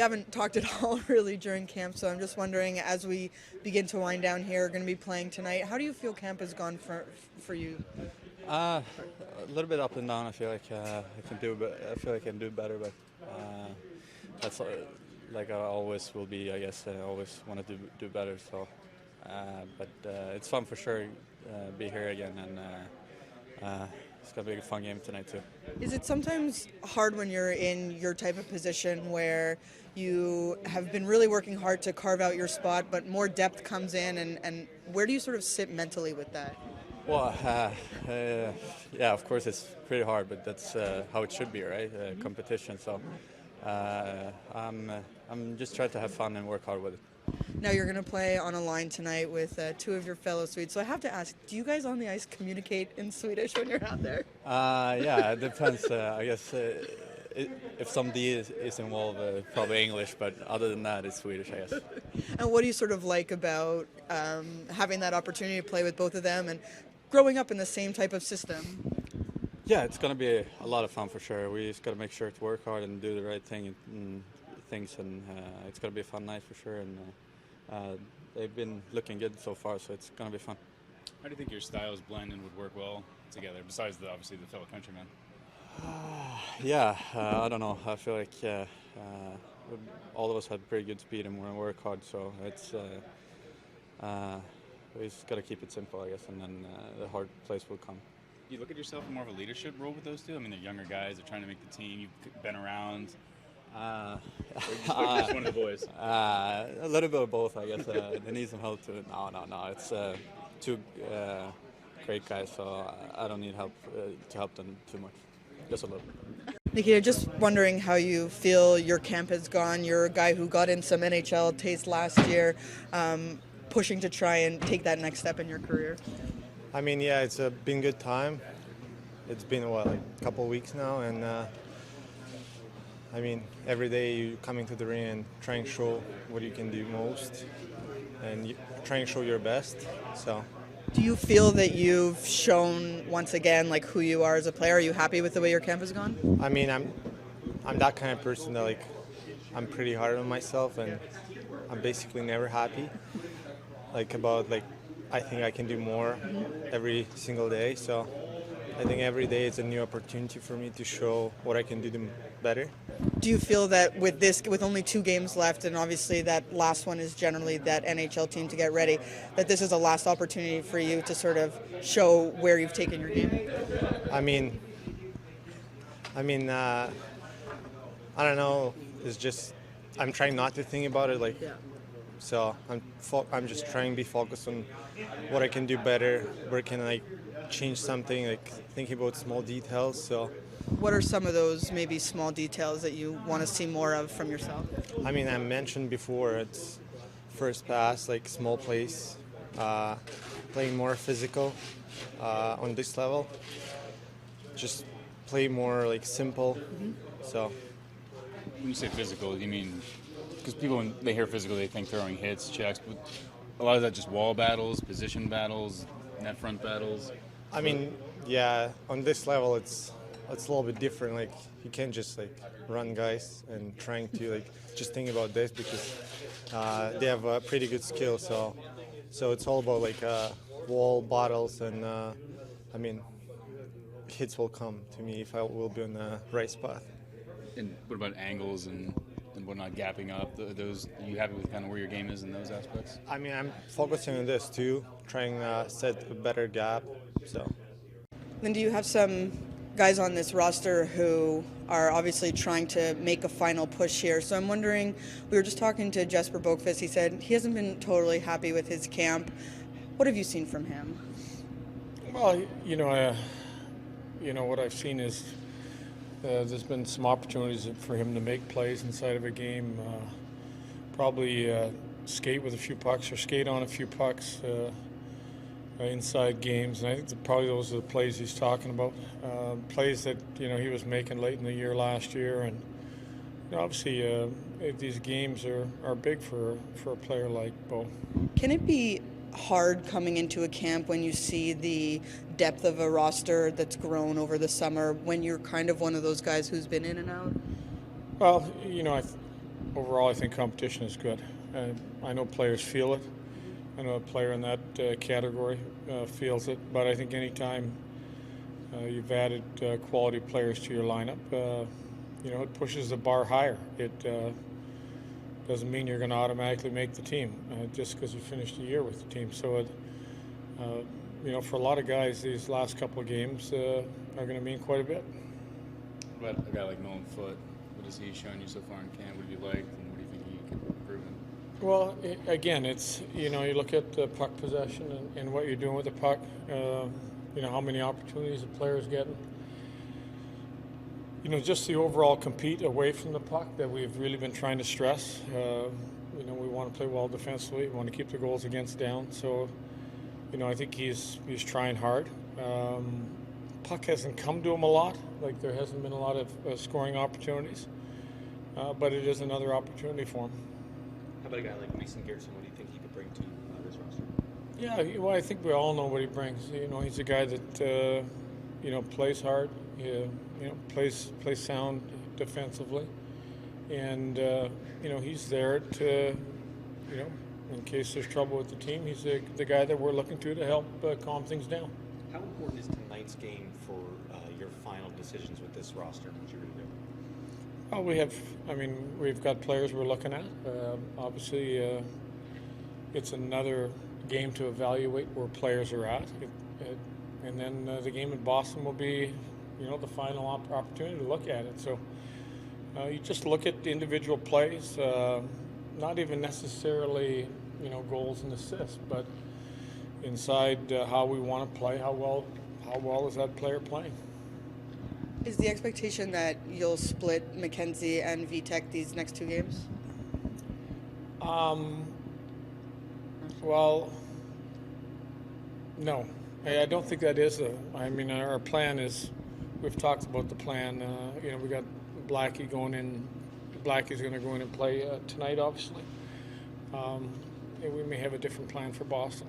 We haven't talked at all really during camp, so I'm just wondering, as we begin to wind down here, going to be playing tonight, how do you feel camp has gone for you? A little bit up and down. I feel like I feel like I can do better, but that's like I always will be. I guess I always want to do better. So, but it's fun for sure. Be here again, and it's gonna be a fun game tonight too. Is it sometimes hard when you're in your type of position where you have been really working hard to carve out your spot, but more depth comes in, and where do you sort of sit mentally with that? Well, yeah, of course it's pretty hard, but that's how it should be, right? Competition. So I'm just trying to have fun and work hard with it. Now you're going to play on a line tonight with two of your fellow Swedes. So I have to ask, do you guys on the ice communicate in Swedish when you're out there? Yeah, it depends. I guess if somebody is involved, probably English, but other than that, it's Swedish, I guess. And what do you sort of like about having that opportunity to play with both of them and growing up in the same type of system? Yeah, it's going to be a lot of fun for sure. We just got to make sure to work hard and do the right things, and it's going to be a fun night for sure. And they've been looking good so far, so it's going to be fun. How do you think your styles blend and would work well together, besides obviously the fellow countrymen? Yeah, I don't know. I feel like all of us had pretty good speed and we're going to work hard, so it's we just got to keep it simple, I guess, and then the hard place will come. Do you look at yourself in more of a leadership role with those two? I mean, they're younger guys, they're trying to make the team, you've been around. Or just one of the boys? A little bit of both, I guess. They need some help to it. No. It's two great guys, so I don't need help to help them too much. Just a little. Nikita, just wondering how you feel your camp has gone. You're a guy who got in some NHL taste last year, pushing to try and take that next step in your career. I mean, yeah, it's been a good time. It's been, like a couple of weeks now, and I mean, every day you coming to the ring and trying to show what you can do most, and you trying to show your best. So, do you feel that you've shown once again like who you are as a player? Are you happy with the way your camp has gone? I mean, I'm that kind of person that I'm pretty hard on myself, and I'm basically never happy. I think I can do more every single day. So I think every day it's a new opportunity for me to show what I can do better. Do you feel that with only 2 games left, and obviously that last one is generally that NHL team to get ready, that this is a last opportunity for you to sort of show where you've taken your game? I mean, I don't know. It's just I'm trying not to think about it. So I'm just trying to be focused on what I can do better, where can I change something, thinking about small details. So, what are some of those maybe small details that you want to see more of from yourself? I mean, I mentioned before, it's first pass, small plays, playing more physical on this level. Just play more simple. Mm-hmm. So. When you say physical, you mean, because people, when they hear physical, they think throwing hits, checks, but a lot of that just wall battles, position battles, net front battles. I mean, yeah, on this level, it's a little bit different. You can't just run guys and trying to just think about this, because they have a pretty good skill. So it's all about wall battles, and I mean, hits will come to me if I will be on the right spot. And what about angles and whatnot, gapping up? Those, are you happy with kind of where your game is in those aspects? I mean, I'm focusing on this too, trying to set a better gap. So. Then do you have some guys on this roster who are obviously trying to make a final push here? So I'm wondering, we were just talking to Jesper Boqvist. He said he hasn't been totally happy with his camp. What have you seen from him? Well, what I've seen is there's been some opportunities for him to make plays inside of a game, probably skate with a few pucks or skate on a few pucks inside games. And I think probably those are the plays he's talking about, plays that he was making late in the year last year. And obviously these games are big for a player like Bo. Can it be hard coming into a camp when you see the depth of a roster that's grown over the summer, when you're kind of one of those guys who's been in and out? Well, overall, I think competition is good. I know players feel it. I know a player in that category feels it. But I think anytime you've added quality players to your lineup, it pushes the bar higher. It doesn't mean you're going to automatically make the team just because you finished a year with the team. So, for a lot of guys, these last couple of games are going to mean quite a bit. What about a guy like Nolan Foote? What has he shown you so far in camp? What have you liked, and what do you think he can improve in? Well, again, it's, you look at the puck possession and what you're doing with the puck, how many opportunities the player's getting. Just the overall compete away from the puck that we've really been trying to stress. We want to play well defensively. We want to keep the goals against down. So, I think he's trying hard. Puck hasn't come to him a lot. Like, there hasn't been a lot of scoring opportunities. But it is another opportunity for him. How about a guy like Mason Garrison? What do you think he could bring to this roster? Yeah, well, I think we all know what he brings. He's a guy that plays hard. Plays sound defensively, and he's there to in case there's trouble with the team. He's the guy that we're looking to help calm things down. How important is tonight's game for your final decisions with this roster and what you're going to do? Well, we've got players we're looking at. Obviously, it's another game to evaluate where players are at, and then the game in Boston will be, the final opportunity to look at it. So you just look at the individual plays, not even necessarily, goals and assists, but inside how we want to play, how well is that player playing. Is the expectation that you'll split McKenzie and Vitek these next two games? Well, no. I don't think that is. Our plan is, we've talked about the plan. We got Blackie going in. Blackie's going to go in and play tonight, obviously. We may have a different plan for Boston.